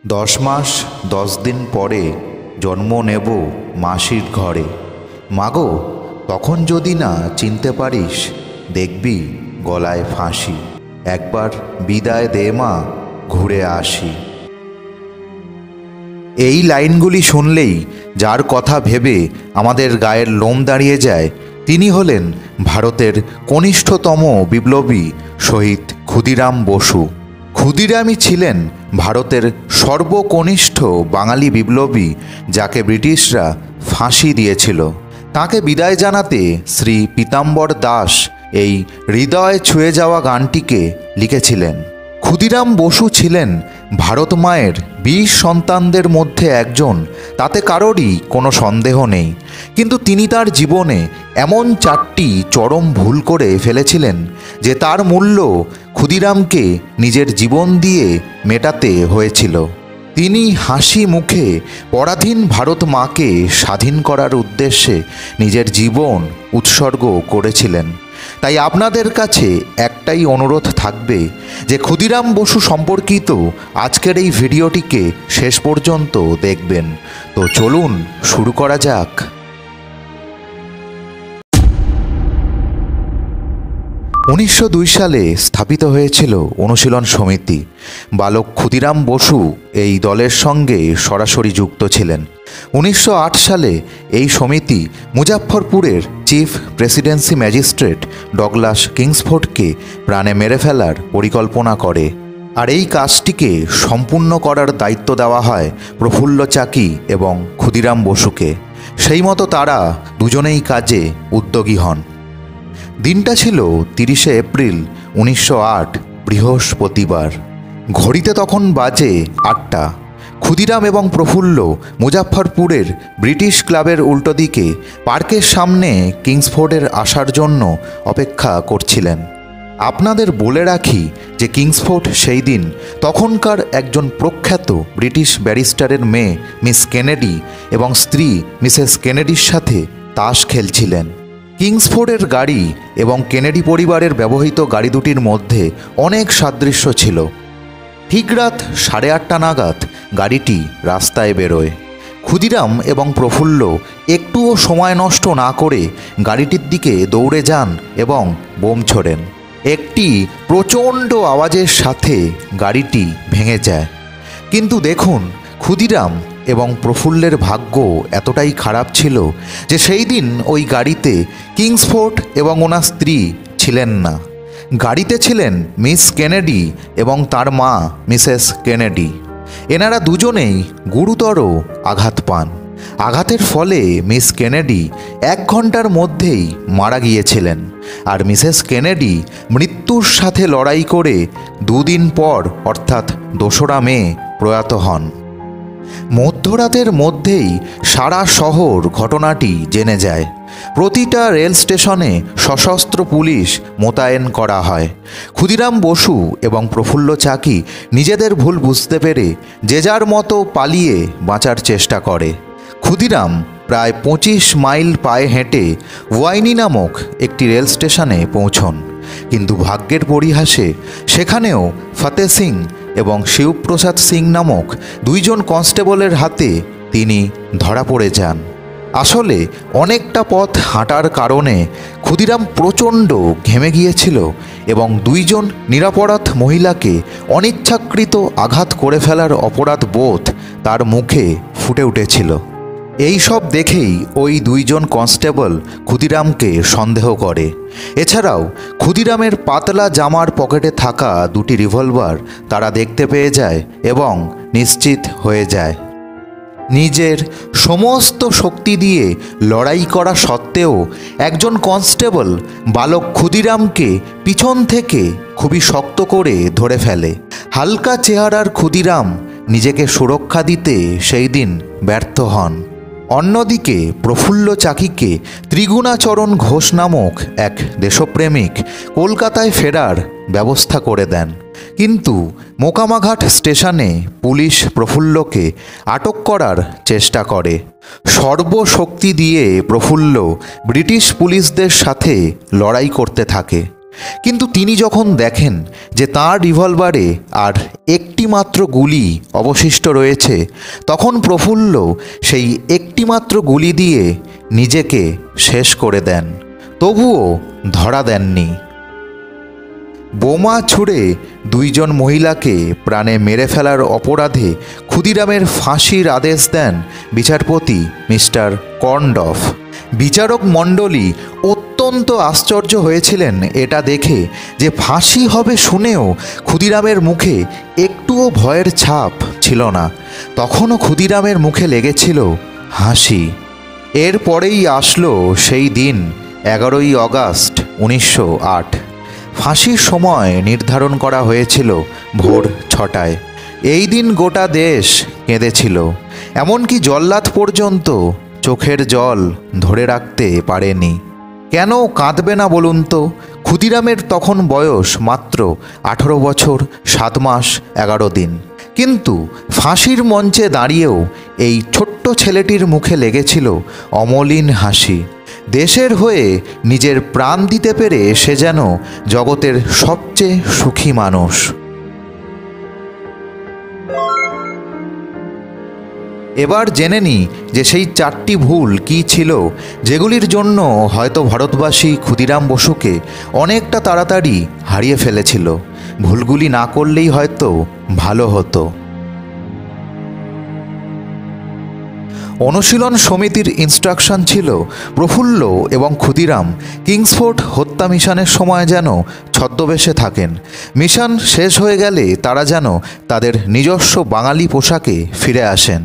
10 মাস 10 দিন পরে জন্ম নেব মাসির ঘরে। মাগো, তখন যদি না চিনতে পারিস, দেখবি গলায় ফাঁসি। একবার বিদায় দে মা, ঘুরে আসি। এই লাইনগুলি শুনলেই যার কথা ভেবে আমাদের গায়ের লোম দাঁড়িয়ে যায়, তিনি হলেন ভারতের কনিষ্ঠতম বিপ্লবী শহীদ ক্ষুদিরাম বসু। ক্ষুদিরামই ছিলেন ভারতের সর্বকনিষ্ঠ বাঙালি বিপ্লবী, যাকে ব্রিটিশরা ফাঁসি দিয়েছিল। তাকে বিদায় জানাতে শ্রী পীতাম্বর দাস এই হৃদয় ছুঁয়ে যাওয়া গানটিকে লিখেছিলেন। ক্ষুদিরাম বসু ছিলেন ভারত মায়ের 20 সন্তানদের মধ্যে একজন, তাতে কারোরই কোনো সন্দেহ নেই। কিন্তু তিনি তার জীবনে এমন 4টি চরম ভুল করে ফেলেছিলেন যে তার মূল্য ক্ষুদিরামকে নিজের জীবন দিয়ে মেটাতে হয়েছিল। তিনি হাসি মুখে পরাধীন ভারত মাকে স্বাধীন করার উদ্দেশ্যে নিজের জীবন উৎসর্গ করেছিলেন। তাই আপনাদের কাছে একটাই অনুরোধ থাকবে যে ক্ষুদিরাম বসু সম্পর্কিত আজকের এই ভিডিওটিকে শেষ পর্যন্ত দেখবেন। তো চলুন শুরু করা যাক। 1902 সালে স্থাপিত হয়েছিল অনুশীলন সমিতি। বালক ক্ষুদিরাম বসু এই দলের সঙ্গে সরাসরি যুক্ত ছিলেন। 1908 সালে এই সমিতি মুজাফফরপুরের চিফ প্রেসিডেন্সি ম্যাজিস্ট্রেট ডগলাস কিংসফোর্ডকে প্রাণে মেরে ফেলার পরিকল্পনা করে, আর এই কাজটিকে সম্পূর্ণ করার দায়িত্ব দেওয়া হয় প্রফুল্ল চাকি এবং ক্ষুদিরাম বসুকে। সেই মতো তারা দুজনেই কাজে উদ্যোগী হন। দিনটা ছিল 30 এপ্রিল 1908, বৃহস্পতিবার। ঘড়িতে তখন বাজে 8টা। ক্ষুদিরাম এবং প্রফুল্ল মুজাফফরপুরের ব্রিটিশ ক্লাবের উল্টো দিকে পার্কের সামনে কিংসফোর্ডের আসার জন্য অপেক্ষা করছিলেন। আপনাদের বলে রাখি যে কিংসফোর্ড সেই দিন তখনকার একজন প্রখ্যাত ব্রিটিশ ব্যারিস্টারের মেয়ে মিস কেনেডি এবং স্ত্রী মিসেস কেনেডির সাথে তাস খেলছিলেন। কিংসফোর্ডের গাড়ি এবং কেনেডি পরিবারের ব্যবহৃত গাড়ি দুটির মধ্যে অনেক সাদৃশ্য ছিল। ঠিক রাত 8:30 নাগাদ গাড়িটি রাস্তায় বেরোয়। ক্ষুদিরাম এবং প্রফুল্ল একটুও সময় নষ্ট না করে গাড়িটির দিকে দৌড়ে যান এবং বোম ছোড়েন। একটি প্রচণ্ড আওয়াজের সাথে গাড়িটি ভেঙে যায়। কিন্তু দেখুন, ক্ষুদিরাম এবং প্রফুল্লের ভাগ্য এতটাই খারাপ ছিল যে সেই দিন ওই গাড়িতে কিংসফোর্ড এবং ওনার স্ত্রী ছিলেন না। গাড়িতে ছিলেন মিস কেনেডি এবং তার মা মিসেস কেনেডি। এনারা দুজনেই গুরুতর আঘাত পান। আঘাতের ফলে মিস কেনেডি 1 ঘন্টার মধ্যেই মারা গিয়েছিলেন, আর মিসেস কেনেডি মৃত্যুর সাথে লড়াই করে 2 দিন পর অর্থাৎ 2রা মে প্রয়াত হন। মধ্যরাতের মধ্যেই সারা শহর ঘটনাটি জেনে যায়। প্রতিটা রেল স্টেশনে সশস্ত্র পুলিশ মোতায়েন করা হয়। ক্ষুদিরাম বসু এবং প্রফুল্ল চাকি নিজেদের ভুল বুঝতে পেরে যে যার মতো পালিয়ে বাঁচার চেষ্টা করে। ক্ষুদিরাম প্রায় 25 মাইল পায়ে হেঁটে ওয়াইনি নামক একটি রেল স্টেশনে পৌঁছন। কিন্তু ভাগ্যের পরিহাসে সেখানেও ফতেহ সিং এবং শিবপ্রসাদ সিং নামক 2 জন কনস্টেবলের হাতে তিনি ধরা পড়ে যান। আসলে অনেকটা পথ হাঁটার কারণে ক্ষুদিরাম প্রচণ্ড ঘেমে গিয়েছিল এবং 2 জন নিরপরাধ মহিলাকে অনিচ্ছাকৃত আঘাত করে ফেলার অপরাধ বোধ তার মুখে ফুটে উঠেছিল। এই সব দেখেই ওই 2 জন কনস্টেবল ক্ষুদিরামকে সন্দেহ করে। এছাড়াও ক্ষুদিরামের পাতলা জামার পকেটে থাকা 2টি রিভলভার তারা দেখতে পেয়ে যায় এবং নিশ্চিত হয়ে যায়। নিজের সমস্ত শক্তি দিয়ে লড়াই করা সত্ত্বেও একজন কনস্টেবল বালক ক্ষুদিরামকে পিছন থেকে খুবই শক্ত করে ধরে ফেলে। হালকা চেহারার ক্ষুদিরাম নিজেকে সুরক্ষা দিতে সেই দিন ব্যর্থ হন। অন্যদিকে প্রফুল্ল চাকিকে ত্রিগুণাচরণ ঘোষ নামক এক দেশপ্রেমিক কলকাতায় ফেরার ব্যবস্থা করে দেন। কিন্তু মোকামাঘাট স্টেশনে পুলিশ প্রফুল্লকে আটক করার চেষ্টা করে। সর্বশক্তি দিয়ে প্রফুল্ল ব্রিটিশ পুলিশদের সাথে লড়াই করতে থাকে। কিন্তু তিনি যখন দেখেন যে তাঁর রিভলভারে আর একটি মাত্র গুলি অবশিষ্ট রয়েছে, তখন প্রফুল্ল সেই একটি মাত্র গুলি দিয়ে নিজেকে শেষ করে দেন। তবুও ধরা দেননি। বোমা ছুড়ে দুইজন মহিলাকে প্রাণে মেরে ফেলার অপরাধে ক্ষুদিরামের ফাঁসির আদেশ দেন বিচারপতি মিস্টার কর্নডফ। বিচারক মণ্ডলী অত্যন্ত আশ্চর্য হয়েছিলেন এটা দেখে যে ফাঁসি হবে শুনেও ক্ষুদিরামের মুখে একটুও ভয়ের ছাপ ছিল না। তখনও ক্ষুদিরামের মুখে লেগেছিল হাসি। এরপরেই আসলো সেই দিন, 11ই আগস্ট 1908। ফাঁসির সময় নির্ধারণ করা হয়েছিল ভোর 6টায়। এই দিন গোটা দেশ কেঁদেছিল, এমনকি জল্লাদ পর্যন্ত চোখের জল ধরে রাখতে পারেনি। কেন কাঁদবে না বলুন তো? ক্ষুদিরামের তখন বয়স মাত্র 18 বছর 7 মাস 11 দিন। কিন্তু ফাঁসির মঞ্চে দাঁড়িয়েও এই ছোট্ট ছেলেটির মুখে লেগেছিল অমলিন হাসি। দেশের হয়ে নিজের প্রাণ দিতে পেরে সে যেন জগতের সবচেয়ে সুখী মানুষ। এবার জেনে নিই যে সেই 4টি ভুল কী ছিল, যেগুলির জন্য হয়তো ভারতবাসী ক্ষুদিরাম বসুকে অনেকটা তাড়াতাড়ি হারিয়ে ফেলেছিল। ভুলগুলি না করলেই হয়তো ভালো হতো। অনুশীলন সমিতির ইনস্ট্রাকশন ছিল প্রফুল্ল এবং ক্ষুদিরাম কিংসফোর্ট হত্যা মিশনের সময় যেন ছদ্মবেশে থাকেন। মিশন শেষ হয়ে গেলে তারা যেন তাদের নিজস্ব বাঙালি পোশাকে ফিরে আসেন।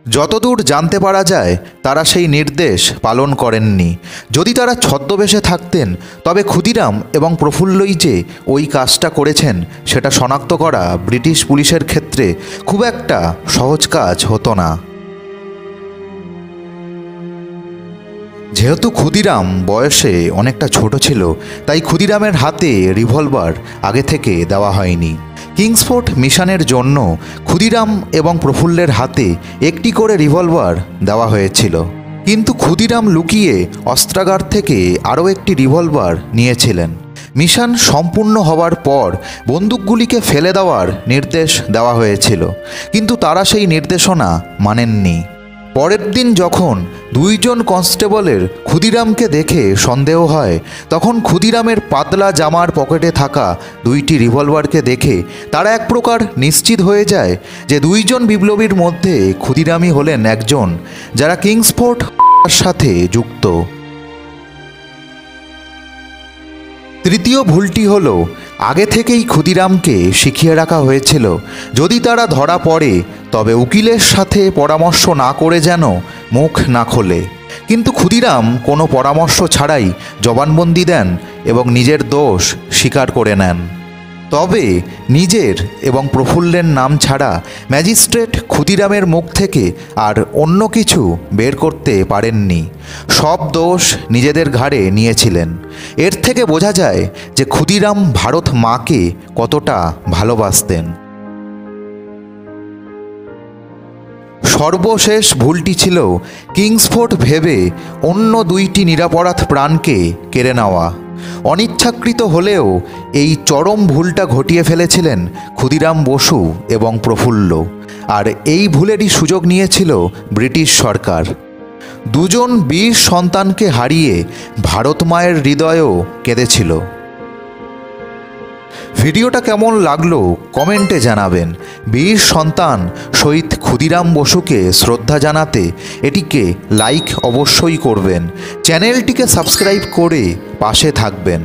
যতদূর জানতে পারা যায় তারা সেই নির্দেশ পালন করেননি। যদি তারা ছদ্মবেশে থাকতেন তবে ক্ষুদিরাম এবং প্রফুল্লই যে ওই কাজটা করেছেন সেটা শনাক্ত করা ব্রিটিশ পুলিশের ক্ষেত্রে খুব একটা সহজ কাজ হতো না। যেহেতু ক্ষুদিরাম বয়সে অনেকটা ছোট ছিল, তাই ক্ষুদিরামের হাতে রিভলভার আগে থেকে দেওয়া হয়নি। কিংসফোর্ট মিশনের জন্য ক্ষুদিরাম এবং প্রফুল্লের হাতে একটি করে রিভলভার দেওয়া হয়েছিল। কিন্তু ক্ষুদিরাম লুকিয়ে অস্ত্রাগার থেকে আরও একটি রিভলভার নিয়েছিলেন। মিশন সম্পূর্ণ হওয়ার পর বন্দুকগুলিকে ফেলে দেওয়ার নির্দেশ দেওয়া হয়েছিল, কিন্তু তারা সেই নির্দেশনা মানেননি। পরের দিন যখন দুইজন কনস্টেবলের ক্ষুদিরামকে দেখে সন্দেহ হয়, তখন ক্ষুদিরামের পাতলা জামার পকেটে থাকা 2টি রিভলভারকে দেখে তারা এক প্রকার নিশ্চিত হয়ে যায় যে দুইজন বিপ্লবীর মধ্যে ক্ষুদিরামই হলেন একজন যারা কিংসফোর্ট সাথে যুক্ত। তৃতীয় ভুলটি হলো, আগে থেকেই ক্ষুদিরামকে শিখিয়ে রাখা হয়েছিল যদি তারা ধরা পড়ে তবে উকিলের সাথে পরামর্শ না করে যেন মুখ না খোলে। কিন্তু ক্ষুদিরাম কোনো পরামর্শ ছাড়াই জবানবন্দি দেন এবং নিজের দোষ স্বীকার করে নেন। তবে নিজের এবং প্রফুল্লের নাম ছাড়া ম্যাজিস্ট্রেট ক্ষুদিরামের মুখ থেকে আর অন্য কিছু বের করতে পারেননি। সব দোষ নিজেদের ঘাড়ে নিয়েছিলেন। এর থেকে বোঝা যায় যে ক্ষুদিরাম ভারত মাকে কতটা ভালোবাসতেন। সর্বশেষ ভুলটি ছিল কিংসফোর্ট ভেবে অন্য 2টি নিরপরাধ প্রাণকে কেড়ে নেওয়া। অনিচ্ছাকৃত হলেও এই চরম ভুলটা ঘটিয়ে ফেলেছিলেন ক্ষুদিরাম বসু এবং প্রফুল্ল, আর এই ভুলেরই সুযোগ নিয়েছিল ব্রিটিশ সরকার। দুজন বীর সন্তানকে হারিয়ে ভারত মায়ের হৃদয়েও কেঁদেছিল। ভিডিওটা কেমন লাগলো কমেন্টে জানাবেন। বীর সন্তান শহীদ ক্ষুদিরাম বসুকে শ্রদ্ধা জানাতে এটিকে লাইক অবশ্যই করবেন। চ্যানেলটিকে সাবস্ক্রাইব করে পাশে থাকবেন।